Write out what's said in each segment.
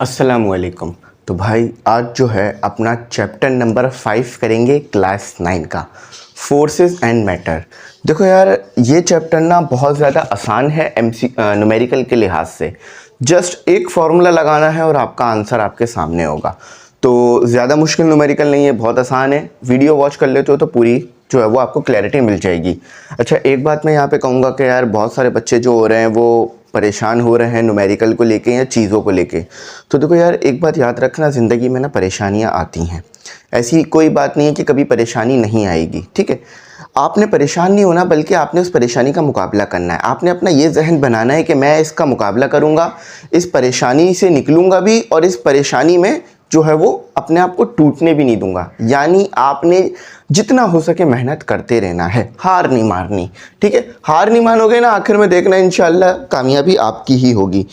अस्सलामुअलैकुम। तो भाई आज जो है अपना चैप्टर नंबर 5 करेंगे क्लास 9 का, फोर्सेस एंड मैटर। देखो यार, ये चैप्टर ना बहुत ज़्यादा आसान है न्यूमेरिकल के लिहाज से। जस्ट एक फार्मूला लगाना है और आपका आंसर आपके सामने होगा। तो ज़्यादा मुश्किल न्यूमेरिकल नहीं है, बहुत आसान है। वीडियो वॉच कर लेते हो तो पूरी जो है वो आपको क्लैरिटी मिल जाएगी। अच्छा, एक बात मैं यहाँ पे कहूँगा कि यार बहुत सारे बच्चे जो हो रहे हैं वो परेशान हो रहे हैं न्यूमेरिकल को लेके या चीज़ों को लेके। तो देखो यार, एक बात याद रखना, ज़िंदगी में ना परेशानियाँ आती हैं। ऐसी कोई बात नहीं है कि कभी परेशानी नहीं आएगी, ठीक है। आपने परेशान नहीं होना, बल्कि आपने उस परेशानी का मुकाबला करना है। आपने अपना ये जहन बनाना है कि मैं इसका मुकाबला करूँगा, इस परेशानी से निकलूँगा भी, और इस परेशानी में जो है वो अपने आप को टूटने भी नहीं दूंगा। यानी आपने जितना हो सके मेहनत करते रहना है, हार नहीं मारनी, ठीक है। हार नहीं मानोगे ना, आखिर में देखना इंशाल्लाह कामयाबी आपकी ही होगी।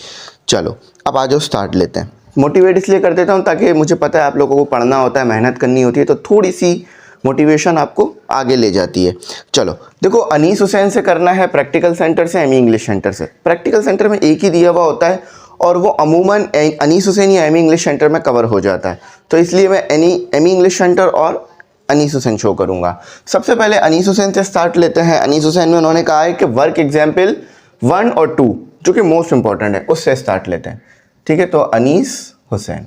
चलो अब आ जाओ, स्टार्ट लेते हैं। मोटिवेट इसलिए कर देता हूँ ताकि मुझे पता है आप लोगों को पढ़ना होता है, मेहनत करनी होती है, तो थोड़ी सी मोटिवेशन आपको आगे ले जाती है। चलो देखो, अनीस हुसैन से करना है, प्रैक्टिकल सेंटर से, एमी इंग्लिश सेंटर से। प्रैक्टिकल सेंटर में एक ही दिया हुआ होता है और वो अमूमन अनीस हुसैन या एमी इंग्लिश सेंटर में कवर हो जाता है, तो इसलिए मैं एमी इंग्लिश सेंटर और अनीस हुसैन शो करूंगा। सबसे पहले अनीस हुसैन से स्टार्ट लेते हैं। अनीस हुसैन में उन्होंने कहा है कि वर्क एग्जाम्पल 1 और 2 जो कि मोस्ट इंपॉर्टेंट है, उससे स्टार्ट लेते हैं, ठीक है। तो अनीस हुसैन,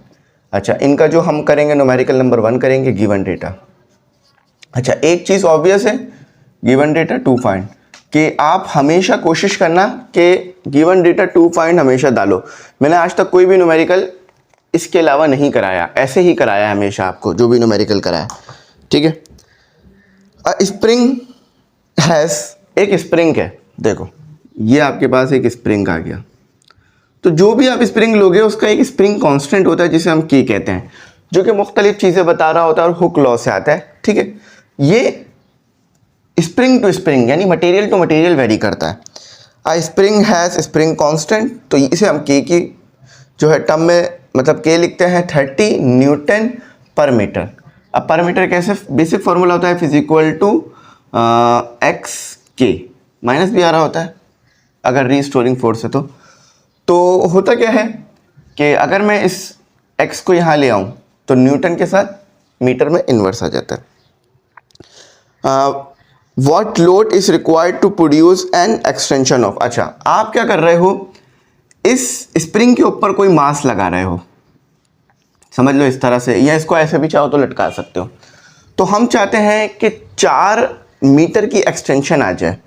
अच्छा, इनका जो हम करेंगे न्यूमेरिकल नंबर 1 करेंगे, गिवन डेटा। अच्छा, एक चीज़ ऑब्वियस है, गिवन डेटा 2 फाइंड, कि आप हमेशा कोशिश करना कि गिवन डेटा 2 फाइंड हमेशा डालो। मैंने आज तक कोई भी न्यूमेरिकल इसके अलावा नहीं कराया, ऐसे ही कराया हमेशा आपको जो भी न्यूमेरिकल कराया, ठीक है। स्प्रिंग हैज़, एक स्प्रिंग है, देखो ये आपके पास एक स्प्रिंग आ गया, तो जो भी आप स्प्रिंग लोगे उसका एक स्प्रिंग कांस्टेंट होता है जिसे हम की कहते हैं, जो कि मुख्तलिफ चीज़ें बता रहा होता है और हुक लॉ से आता है, ठीक है। ये स्प्रिंग टू स्प्रिंग यानी मटेरियल टू मटेरियल वेरी करता है। आ स्प्रिंग हैज़ स्प्रिंग कांस्टेंट, तो इसे हम के की जो है टर्म में मतलब के लिखते हैं 30 न्यूटन पर मीटर। अब पर मीटर कैसे, बेसिक फार्मूला होता है फिजिक्वल टू एक्स के, माइनस भी आ रहा होता है अगर रीस्टोरिंग फोर्स है तो होता क्या है कि अगर मैं इस x को यहाँ ले आऊँ तो न्यूटन के साथ मीटर में इन्वर्स आ जाता है। What load is required to produce an extension of, अच्छा आप क्या कर रहे हो, इस स्प्रिंग के ऊपर कोई मास लगा रहे हो, समझ लो इस तरह से, या इसको ऐसे भी चाहो तो लटका सकते हो। तो हम चाहते हैं कि 4 मीटर की एक्सटेंशन आ जाए।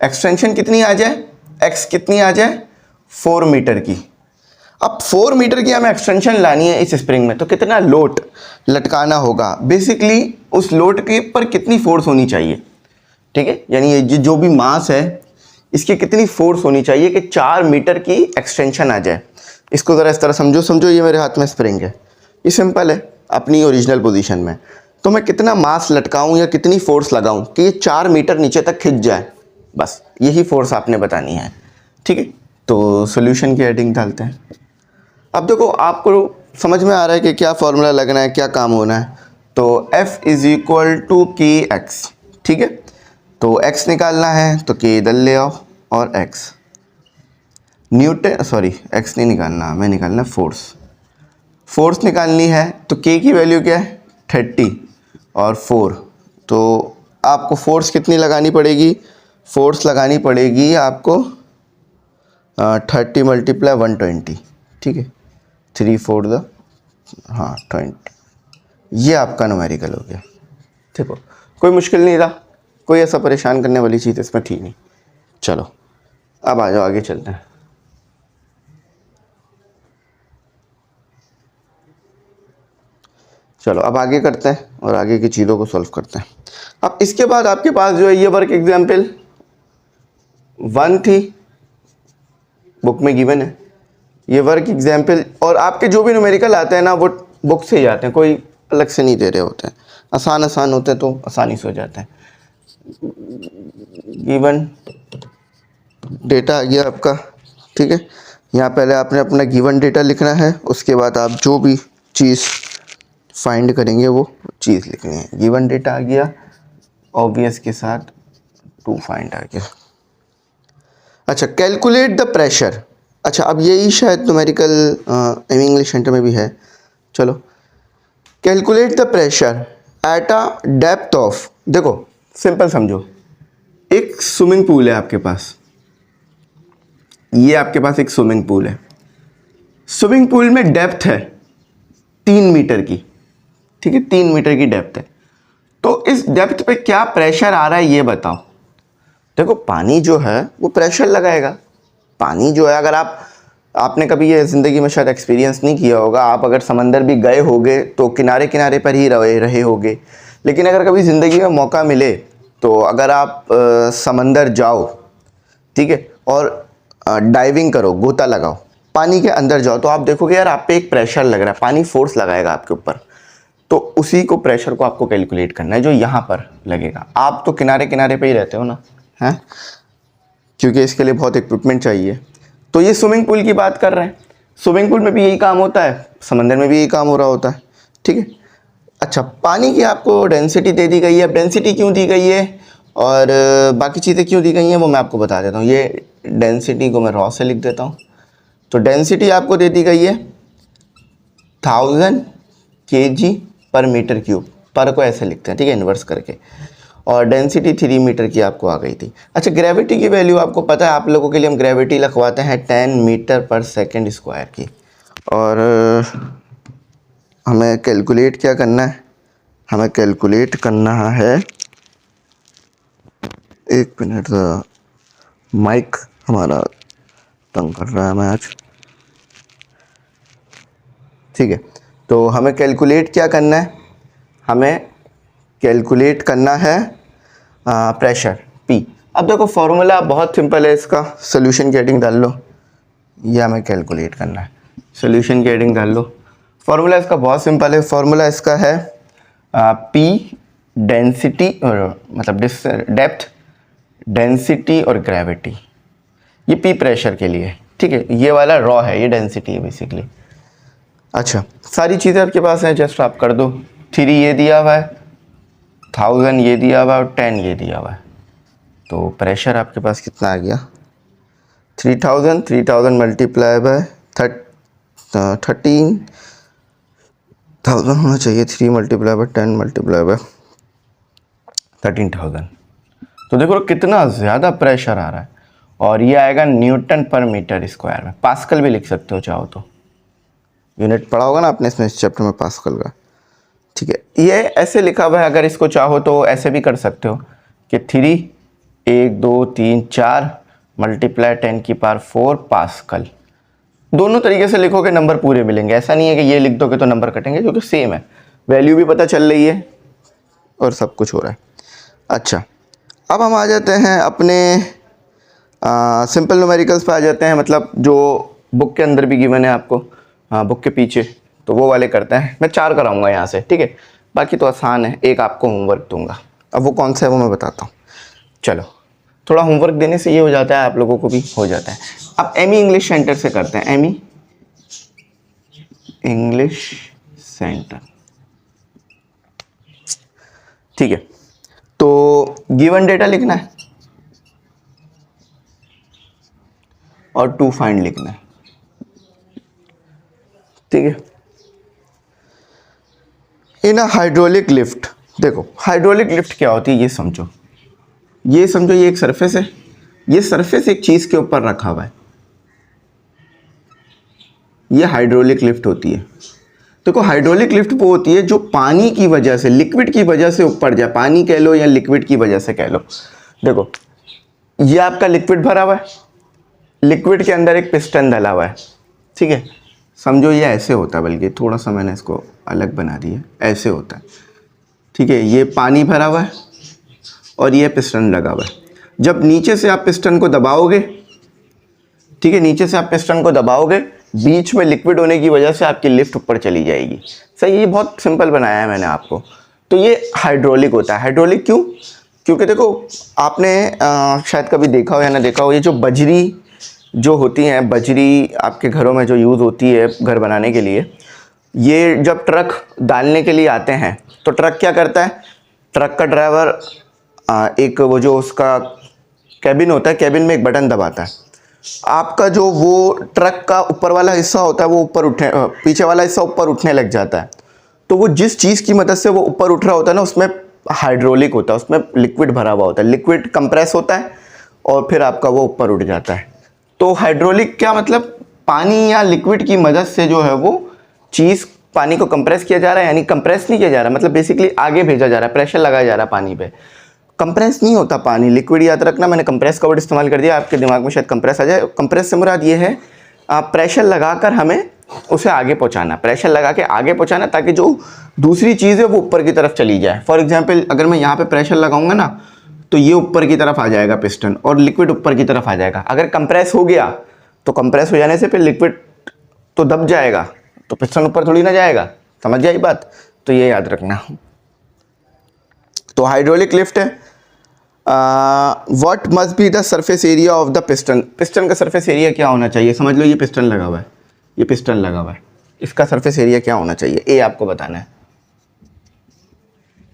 एक्सटेंशन कितनी आ जाए, x कितनी आ जाए, 4 मीटर की। अब 4 मीटर की हमें एक्सटेंशन लानी है इस स्प्रिंग में, तो कितना लोड लटकाना होगा, बेसिकली उस लोड के पर कितनी फोर्स होनी चाहिए, ठीक है। यानी ये जो भी मास है इसकी कितनी फोर्स होनी चाहिए कि 4 मीटर की एक्सटेंशन आ जाए। इसको ज़रा इस तरह समझो, ये मेरे हाथ में स्प्रिंग है, ये सिंपल है अपनी ओरिजिनल पोजीशन में, तो मैं कितना मास लटकाऊं या कितनी फोर्स लगाऊं कि ये 4 मीटर नीचे तक खिंच जाए, बस यही फोर्स आपने बतानी है, ठीक है। तो सॉल्यूशन की हेडिंग डालते हैं। अब देखो आपको समझ में आ रहा है कि क्या फॉर्मूला लगना है, क्या काम होना है। तो F इज इक्वल टू के एक्स, ठीक है। तो x निकालना है तो k इधर ले आओ और x न्यूटन, सॉरी x नहीं निकालना, हमें निकालना है फोर्स निकालनी है। तो k की वैल्यू क्या है 30 और 4, तो आपको फोर्स कितनी लगानी पड़ेगी, फोर्स लगानी पड़ेगी आपको 30 मल्टीप्लाई 120, ठीक है, 3 4 द 20, ये आपका न्यूमेरिकल हो गया। देखो कोई मुश्किल नहीं था, कोई ऐसा परेशान करने वाली चीज़ इसमें थी नहीं। चलो अब आ जाओ, आगे चलते हैं। चलो अब आगे करते हैं और आगे की चीज़ों को सॉल्व करते हैं। अब इसके बाद आपके पास जो है ये वर्क एग्जाम्पल 1 थी, बुक में गिवन है ये वर्क एग्जाम्पल, और आपके जो भी न्यूमेरिकल आते हैं ना वो बुक से ही आते हैं, कोई अलग से नहीं दे रहे होते हैं, आसान होते हैं तो आसानी से हो जाते हैं। गिवन डेटा आ गया आपका, ठीक है। यहाँ पहले आपने अपना गिवन डेटा लिखना है, उसके बाद आप जो भी चीज़ फाइंड करेंगे वो चीज़ लिखनी है। गिवन डेटा आ गया, ऑब्वियस के साथ 2 फाइंड आ गया। अच्छा, कैलकुलेट द प्रेशर। अच्छा, अब यही शायद न्यूमेरिकल एम इंग्लिश सेंटर में भी है। चलो, calculate the pressure at a depth of, देखो सिंपल समझो, एक स्विमिंग पूल है आपके पास, ये आपके पास एक स्विमिंग पूल है। स्विमिंग पूल में डेप्थ है 3 मीटर की, ठीक है, 3 मीटर की डेप्थ है। तो इस डेप्थ पे क्या प्रेशर आ रहा है ये बताओ। देखो पानी जो है वो प्रेशर लगाएगा। पानी जो है, अगर आपने कभी ये ज़िंदगी में शायद एक्सपीरियंस नहीं किया होगा, आप अगर समंदर भी गए होगे तो किनारे किनारे पर ही रहे होगे, लेकिन अगर कभी ज़िंदगी में मौका मिले तो अगर आप समंदर जाओ, ठीक है, और डाइविंग करो, गोता लगाओ, पानी के अंदर जाओ, तो आप देखोगे यार आप पे एक प्रेशर लग रहा है, पानी फोर्स लगाएगा आपके ऊपर। तो उसी को प्रेशर को आपको कैलकुलेट करना है जो यहाँ पर लगेगा। आप तो किनारे किनारे पे ही रहते हो ना, हैं, क्योंकि इसके लिए बहुत इक्विपमेंट चाहिए। तो ये स्विमिंग पूल की बात कर रहे हैं, स्विमिंग पूल में भी यही काम होता है, समंदर में भी यही काम हो रहा होता है, ठीक है। अच्छा, पानी की आपको डेंसिटी दे दी गई है। डेंसिटी क्यों दी गई है और बाकी चीज़ें क्यों दी गई हैं वो मैं आपको बता देता हूँ। ये डेंसिटी को मैं रॉ से लिख देता हूँ। तो डेंसिटी आपको दे दी गई है 1000 kg पर मीटर क्यूब, पर को ऐसे लिखते हैं, ठीक है, इन्वर्स करके, और डेंसिटी 3 मीटर की आपको आ गई थी। अच्छा, ग्रेविटी की वैल्यू आपको पता है, आप लोगों के लिए हम ग्रेविटी लिखवाते हैं 10 मीटर पर सेकेंड स्क्वायर की। और हमें कैलकुलेट क्या करना है, हमें कैलकुलेट करना है, एक मिनट, माइक हमारा तंग कर रहा है मैं आज, ठीक है। तो हमें कैलकुलेट क्या करना है, हमें कैलकुलेट करना है प्रेशर P। अब देखो फॉर्मूला बहुत सिंपल है इसका, सोल्यूशन की हेडिंग डाल लो, ये हमें कैलकुलेट करना है, सोल्यूशन की हेडिंग डाल लो। फॉर्मूला इसका बहुत सिंपल है, फॉर्मूला इसका है P डेंसिटी और मतलब डेप्थ, डेंसिटी और ग्रेविटी, ये P प्रेशर के लिए, ठीक है। ये वाला रॉ है, ये डेंसिटी है बेसिकली। अच्छा, सारी चीज़ें आपके पास हैं, जस्ट आप कर दो। 3 ये दिया हुआ है, 1000 ये दिया हुआ है और 10 ये दिया हुआ है। तो प्रेशर आपके पास कितना आ गया, 3000 मल्टीप्लाई बाय 13,000 होना चाहिए, 3 मल्टीप्लाई बाय 10 मल्टीप्लाई बाय 13,000। तो देखो कितना ज़्यादा प्रेशर आ रहा है, और ये आएगा न्यूटन पर मीटर स्क्वायर में। पास्कल भी लिख सकते हो चाहो तो, यूनिट पढ़ा होगा ना आपने इसमें, इस चैप्टर में पास्कल का, ठीक है। ये ऐसे लिखा हुआ है, अगर इसको चाहो तो ऐसे भी कर सकते हो कि 3 1 2 3 4 मल्टीप्लाई 10 की पावर 4 पास्कल। दोनों तरीके से लिखोगे नंबर पूरे मिलेंगे, ऐसा नहीं है कि ये लिख दोगे तो नंबर कटेंगे, क्योंकि सेम है, वैल्यू भी पता चल रही है और सब कुछ हो रहा है। अच्छा, अब हम आ जाते हैं अपने सिंपल न्यूमेरिकल्स पे आ जाते हैं, मतलब जो बुक के अंदर भी गिवन है आपको, बुक के पीछे, तो वो वाले करते हैं। मैं 4 कराऊंगा यहाँ से, ठीक है, बाकी तो आसान है, एक आपको होमवर्क दूंगा। अब वो कौन सा है वो मैं बताता हूँ। चलो, थोड़ा होमवर्क देने से ये हो जाता है, आप लोगों को भी हो जाता है। अब एमी इंग्लिश सेंटर से करते हैं, एमी इंग्लिश सेंटर, ठीक है। तो गिवन डेटा लिखना है और टू फाइंड लिखना है, ठीक है। इन अ हाइड्रोलिक लिफ्ट, देखो हाइड्रोलिक लिफ्ट क्या होती है ये समझो, ये समझो, ये एक सरफेस है, ये सरफेस एक चीज के ऊपर रखा हुआ है, ये हाइड्रोलिक लिफ्ट होती है। देखो हाइड्रोलिक लिफ्ट वो होती है जो पानी की वजह से, लिक्विड की वजह से ऊपर जाए, पानी कह लो या लिक्विड की वजह से कह लो। देखो ये आपका लिक्विड भरा हुआ है, लिक्विड के अंदर एक पिस्टन डला हुआ है, ठीक है, समझो ये ऐसे होता है, बल्कि थोड़ा सा मैंने इसको अलग बना दिया, ऐसे होता है, ठीक है। ये पानी भरा हुआ है और ये पिस्टन लगा हुआ है। जब नीचे से आप पिस्टन को दबाओगे, ठीक है, नीचे से आप पिस्टन को दबाओगे, बीच में लिक्विड होने की वजह से आपकी लिफ्ट ऊपर चली जाएगी। सही, ये बहुत सिंपल बनाया है मैंने आपको। तो ये हाइड्रोलिक होता है। हाइड्रोलिक क्यों? क्योंकि देखो आपने शायद कभी देखा हो या ना देखा हो, ये जो बजरी जो होती हैं, बजरी आपके घरों में जो यूज़ होती है घर बनाने के लिए, ये जब ट्रक डालने के लिए आते हैं तो ट्रक क्या करता है, ट्रक का ड्राइवर एक वो जो उसका कैबिन होता है, कैबिन में एक बटन दबाता है, आपका जो वो ट्रक का ऊपर वाला हिस्सा होता है वो ऊपर उठने पीछे वाला हिस्सा ऊपर उठने लग जाता है। तो वो जिस चीज़ की मदद से वो ऊपर उठ रहा होता है ना, उसमें हाइड्रोलिक होता है, उसमें लिक्विड भरा हुआ होता है, लिक्विड कंप्रेस होता है और फिर आपका वो ऊपर उठ जाता है। तो हाइड्रोलिक क्या मतलब, पानी या लिक्विड की मदद से जो है वो चीज़, पानी को कंप्रेस किया जा रहा है, यानी कंप्रेस नहीं किया जा रहा, मतलब बेसिकली आगे भेजा जा रहा है, प्रेशर लगाया जा रहा है पानी पे। कंप्रेस नहीं होता पानी, लिक्विड याद रखना, मैंने कंप्रेस का वर्ड इस्तेमाल कर दिया, आपके दिमाग में शायद कंप्रेस आ जाए। कंप्रेस से मुराद ये है प्रेशर लगाकर हमें उसे आगे पहुंचाना, प्रेशर लगा के आगे पहुंचाना, ताकि जो दूसरी चीज़ है वो ऊपर की तरफ चली जाए। फॉर एग्जांपल अगर मैं यहाँ पे प्रेशर लगाऊंगा ना, तो ये ऊपर की तरफ आ जाएगा पिस्टन और लिक्विड ऊपर की तरफ आ जाएगा। अगर कंप्रेस हो गया तो कंप्रेस हो जाने से फिर लिक्विड तो दब जाएगा, तो पिस्टन ऊपर थोड़ी ना जाएगा। समझ जाए बात, तो ये याद रखना। तो हाइड्रोलिक लिफ्ट है, what must be the surface area of the piston. Piston का सरफेस एरिया क्या होना चाहिए, समझ लो ये पिस्टन लगा हुआ है, ये पिस्टन लगा हुआ है, इसका सरफेस एरिया क्या होना चाहिए, ए आपको बताना है।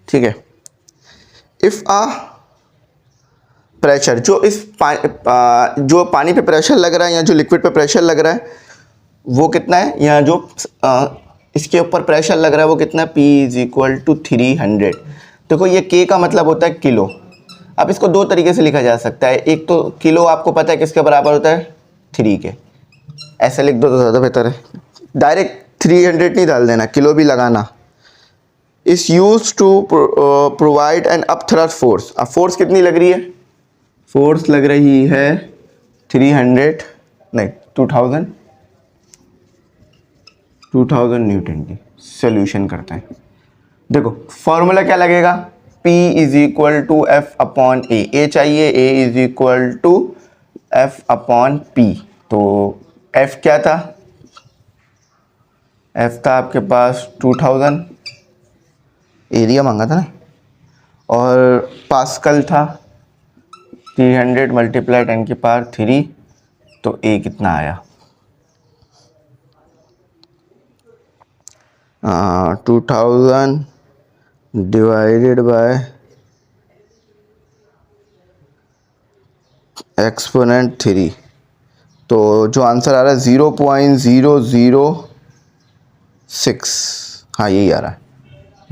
ठीक है। इफ आ प्रेशर, जो इस जो पानी पे प्रेशर लग रहा है या जो लिक्विड पे प्रेशर लग रहा है वो कितना है, या जो इसके ऊपर प्रेशर लग रहा है वो कितना है, P इज इक्वल टू 300। देखो ये K का मतलब होता है किलो। अब इसको दो तरीके से लिखा जा सकता है, एक तो किलो आपको पता है किसके बराबर होता है, 3 के, ऐसे लिख दो तो ज़्यादा बेहतर है। डायरेक्ट 300 नहीं डाल देना, किलो भी लगाना। Is use to provide an upthrust force. अब फोर्स कितनी लग रही है, फोर्स लग रही है 300 नहीं 2000 न्यूटन की। सोल्यूशन करते हैं। देखो फॉर्मूला क्या लगेगा, P is equal to F upon A चाहिए, A is equal to F upon P। तो F क्या था, F था आपके पास 2000, एरिया मांगा था ना, और पास्कल था 300 मल्टीप्लाई 10 की पावर 3, तो A कितना आया 2000 डिवाइडेड बाय एक्सपोनेंट 3। तो जो आंसर आ रहा है 0.006, हाँ यही आ रहा है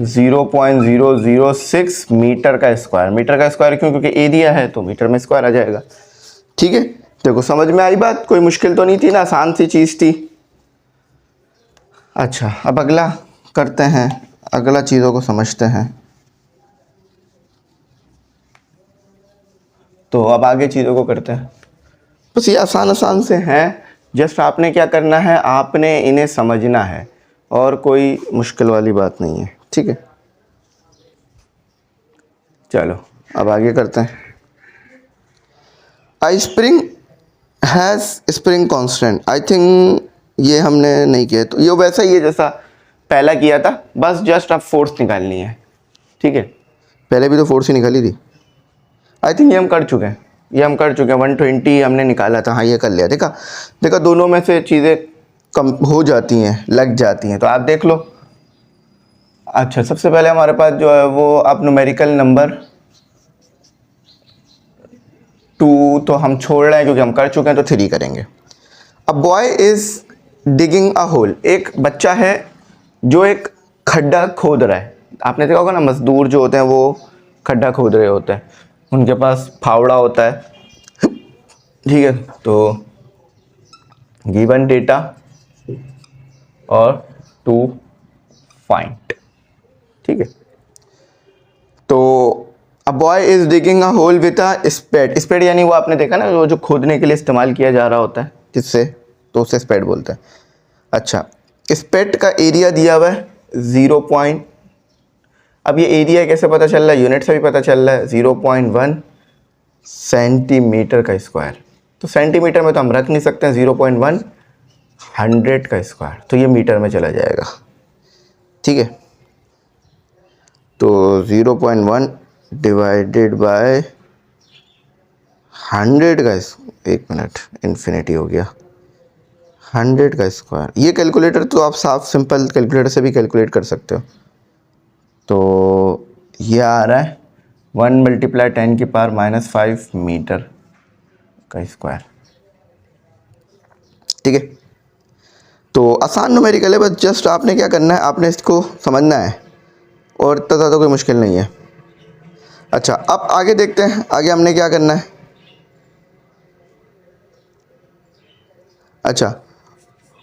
0.006 मीटर का स्क्वायर। मीटर का स्क्वायर क्यों, क्योंकि ए दिया है तो मीटर में स्क्वायर आ जाएगा। ठीक है, देखो समझ में आई बात, कोई मुश्किल तो नहीं थी ना, आसान सी चीज़ थी। अच्छा अब अगला करते हैं, अगला चीज़ों को समझते हैं। तो अब आगे चीज़ों को करते हैं, बस ये आसान आसान से हैं, जस्ट आपने क्या करना है, आपने इन्हें समझना है और कोई मुश्किल वाली बात नहीं है। ठीक है, चलो अब आगे करते हैं। I spring has spring constant. I think ये हमने नहीं किया, तो ये वैसा ही है जैसा पहला किया था, बस जस्ट अब फोर्स निकालनी है। ठीक है, पहले भी तो फोर्स ही निकाली थी। आई थिंक ये हम कर चुके हैं, 120 हमने निकाला था। हाँ ये कर लिया, देखा दोनों में से चीज़ें कम हो जाती हैं, लग जाती हैं, तो आप देख लो। अच्छा सबसे पहले हमारे पास जो है वो अब न्यूमेरिकल नंबर 2 तो हम छोड़ रहे हैं क्योंकि हम कर चुके हैं, तो 3 करेंगे। A boy is digging a hole. एक बच्चा है जो एक खड्डा खोद रहा है। आपने देखा होगा ना, मजदूर जो होते हैं वो खड्डा खोद रहे होते हैं, उनके पास फावड़ा होता है। ठीक है, तो गिवन डेटा और टू फाइंड। ठीक है, तो a boy is digging a hole with a spade. Spade यानी वो आपने देखा ना, वो जो खोदने के लिए इस्तेमाल किया जा रहा होता है जिससे, तो उसे स्पेड बोलते हैं। अच्छा स्पेड का एरिया दिया हुआ है 0. अब ये एरिया कैसे पता चल रहा है, यूनिट से भी पता चल रहा है, 0.1 सेंटीमीटर का स्क्वायर। तो सेंटीमीटर में तो हम रख नहीं सकते हैं 0.1, 100 का स्क्वायर, तो ये मीटर में चला जाएगा। ठीक है, तो 0.1 डिवाइडेड बाय 100 का, एक मिनट इन्फिनिटी हो गया, 100 का स्क्वायर। ये कैलकुलेटर तो आप साफ सिंपल कैलकुलेटर से भी कैलकुलेट कर सकते हो। तो ये आ रहा है 1 × 10⁻⁵ मीटर का स्क्वायर। ठीक है। तो आसान न्यूमेरिकल है, बस जस्ट आपने क्या करना है, आपने इसको समझना है और इतना ज़्यादा कोई मुश्किल नहीं है। अच्छा, अब आगे देखते हैं आगे हमने क्या करना है। अच्छा,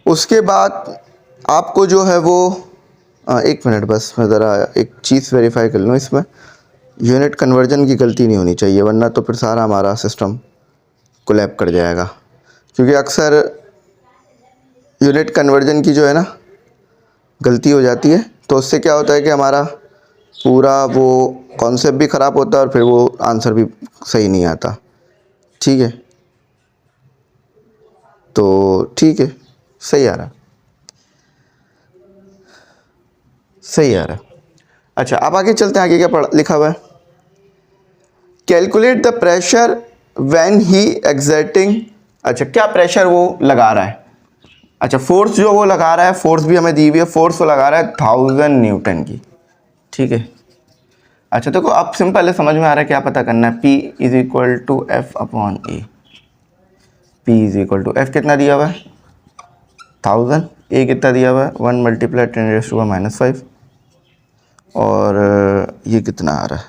उसके बाद आपको जो है वो एक मिनट बस मैं ज़रा एक चीज़ वेरीफाई कर लूँ, इसमें यूनिट कन्वर्जन की गलती नहीं होनी चाहिए, वरना तो फिर सारा हमारा सिस्टम कोलैप कर जाएगा। क्योंकि अक्सर यूनिट कन्वर्जन की जो है ना गलती हो जाती है, तो उससे क्या होता है कि हमारा पूरा वो कॉन्सेप्ट भी ख़राब होता है और फिर वो आंसर भी सही नहीं आता। ठीक है, तो ठीक है, सही आ रहा, सही आ रहा। अच्छा, अब आगे चलते हैं, आगे क्या पढ़ा लिखा हुआ है। Calculate the pressure when he exerting. अच्छा, क्या प्रेशर वो लगा रहा है। अच्छा, फोर्स जो वो लगा रहा है, फोर्स भी हमें दी हुई है, फोर्स वो लगा रहा है 1000 न्यूटन की। ठीक है। अच्छा, देखो अब सिंपल है, समझ में आ रहा है क्या पता करना है। P is equal to F upon A. P is equal to F कितना दिया हुआ है 1000, ए कितना दिया हुआ है 1 मल्टीप्लाई 10⁻⁵, और ये कितना आ रहा है,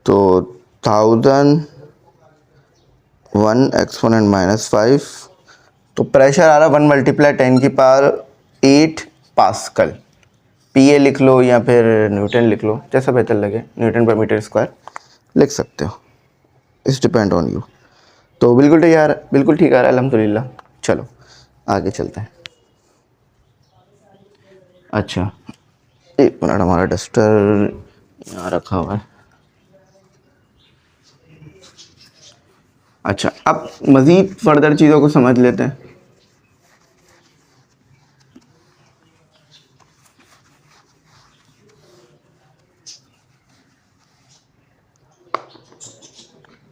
तो 1000 1 एक्सपोनेंट -5, तो प्रेशर आ रहा है 1 मल्टीप्लाई 10⁸ पास्कल। पी ए लिख लो या फिर न्यूटन लिख लो, जैसा बेहतर लगे, न्यूटन पर मीटर स्क्वायर लिख सकते हो, इट्स डिपेंड ऑन यू। तो बिल्कुल ठीक यार, बिल्कुल ठीक आ रहा है, अल्हम्दुलिल्लाह। चलो आगे चलते हैं। अच्छा, एक मिनट, हमारा डस्टर यहाँ रखा हुआ है। अच्छा, अब मज़ीद फर्दर चीज़ों को समझ लेते हैं।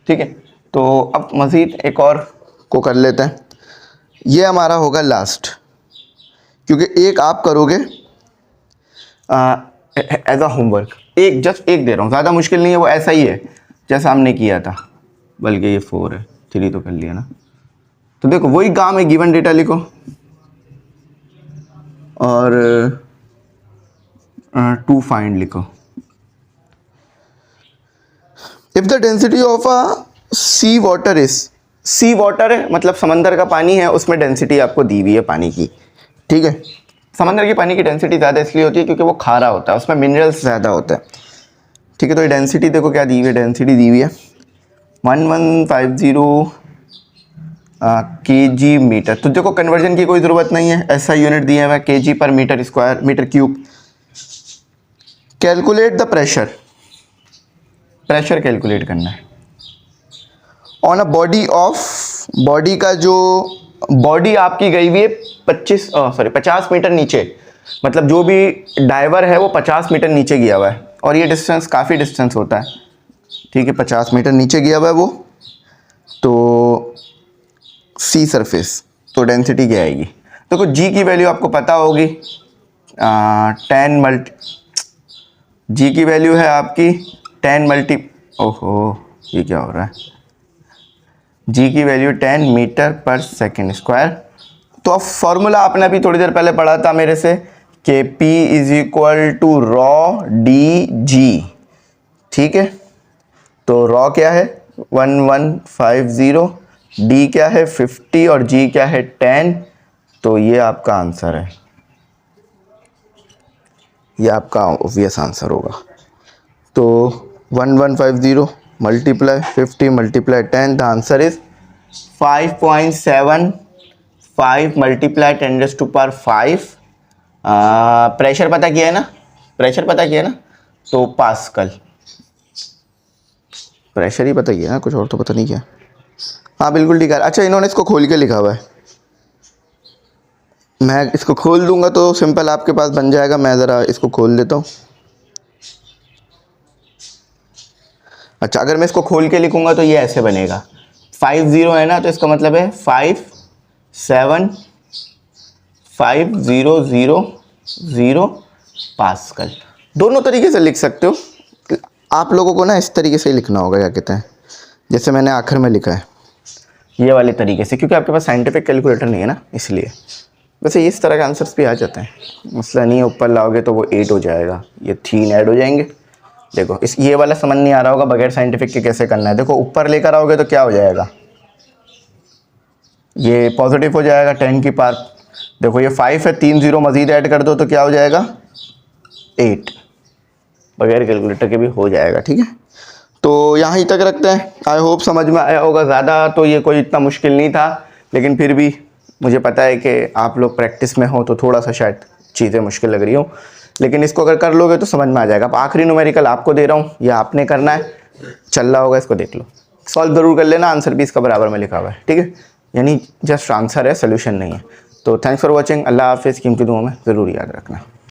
ठीक है, तो अब मज़ीद एक और को कर लेते हैं। ये हमारा होगा लास्ट, क्योंकि एक आप करोगे एज अ होमवर्क, एक जस्ट एक दे रहा हूँ, ज़्यादा मुश्किल नहीं है, वो ऐसा ही है जैसा हमने किया था, बल्कि ये 4 है, 3 तो कर लिया ना। तो देखो वही काम है, गिवन डेटा लिखो और 2 फाइंड लिखो। If the density of a sea water is, sea water है मतलब समंदर का पानी है, उसमें डेंसिटी आपको दी हुई है पानी की। ठीक है, समंदर की पानी की डेंसिटी ज़्यादा इसलिए होती है क्योंकि वो खारा होता है, उसमें मिनरल्स ज़्यादा होता है। ठीक है, तो ये डेंसिटी देखो क्या दी हुई है, डेंसिटी दी हुई है 1150 kg मीटर। तो देखो कन्वर्जन की कोई ज़रूरत नहीं है, ऐसा यूनिट दिया हुआ है kg पर metre square, metre cube. Calculate the pressure, pressure calculate करना है on a body of, body का जो बॉडी आपकी गई हुई है 50 मीटर नीचे, मतलब जो भी डाइवर है वो 50 मीटर नीचे गया हुआ है, और ये डिस्टेंस काफ़ी डिस्टेंस होता है। ठीक है, 50 मीटर नीचे गया हुआ है वो, तो सी सरफेस, तो डेंसिटी क्या आएगी, देखो जी की वैल्यू आपको पता होगी, 10 मल्टी, जी की वैल्यू है आपकी 10 मल्टी, ओहो ये क्या हो रहा है, जी की वैल्यू 10 मीटर पर सेकेंड स्क्वायर। तो अब फॉर्मूला आपने अभी थोड़ी देर पहले पढ़ा था मेरे से कि P is equal to rho D G. ठीक है, तो रॉ क्या है 1150, डी क्या है 50 और जी क्या है 10, तो ये आपका आंसर है, ये आपका ऑब्वियस आंसर होगा। तो 1150 multiply 50 multiply 10, the answer is 5.75 multiply 10⁵। Pressure पता किया है ना, प्रेशर पता किया ना, तो पास्कल, प्रेशर ही पता किया ना, कुछ और तो पता नहीं किया। हाँ बिल्कुल ठीक है। अच्छा, इन्होंने इसको खोल के लिखा हुआ है, मैं इसको खोल दूंगा तो सिंपल आपके पास बन जाएगा। मैं ज़रा इसको खोल देता हूँ। अच्छा, अगर मैं इसको खोल के लिखूंगा तो ये ऐसे बनेगा, 50 है ना, तो इसका मतलब है 57500 पास्कल। दोनों तरीके से लिख सकते हो, आप लोगों को ना इस तरीके से ही लिखना होगा, क्या कहते हैं, जैसे मैंने आखिर में लिखा है, ये वाले तरीके से, क्योंकि आपके पास साइंटिफिक कैलकुलेटर नहीं है ना, इसलिए। वैसे इस तरह के आंसर्स भी आ जाते हैं, मसला नहीं है। ऊपर लाओगे तो वो 8 हो जाएगा, ये 3 ऐड हो जाएंगे। देखो इस ये वाला समझ नहीं आ रहा होगा बगैर साइंटिफिक के कैसे करना है। देखो ऊपर लेकर आओगे तो क्या हो जाएगा, ये पॉजिटिव हो जाएगा 10 की पावर। देखो ये 5 है, 3 0 मज़ीद ऐड कर दो तो क्या हो जाएगा 8, बगैर कैलकुलेटर के भी हो जाएगा। ठीक है, तो यहाँ ही तक रखते हैं। आई होप समझ में आया होगा। ज़्यादा तो ये कोई इतना मुश्किल नहीं था, लेकिन फिर भी मुझे पता है कि आप लोग प्रैक्टिस में हो तो थोड़ा सा शायद चीज़ें मुश्किल लग रही हो, लेकिन इसको अगर कर लोगे तो समझ में आ जाएगा। अब आखिरी न्यूमेरिकल आपको दे रहा हूँ, ये आपने करना है, चल रहा होगा, इसको देख लो, सॉल्व ज़रूर कर लेना। आंसर भी इसका बराबर में लिखा हुआ है, ठीक है, यानी जस्ट आंसर है, सोल्यूशन नहीं है। तो थैंक्स फॉर वॉचिंग। अल्लाह हाफिज़। कीमती दुआओं में ज़रूर याद रखना।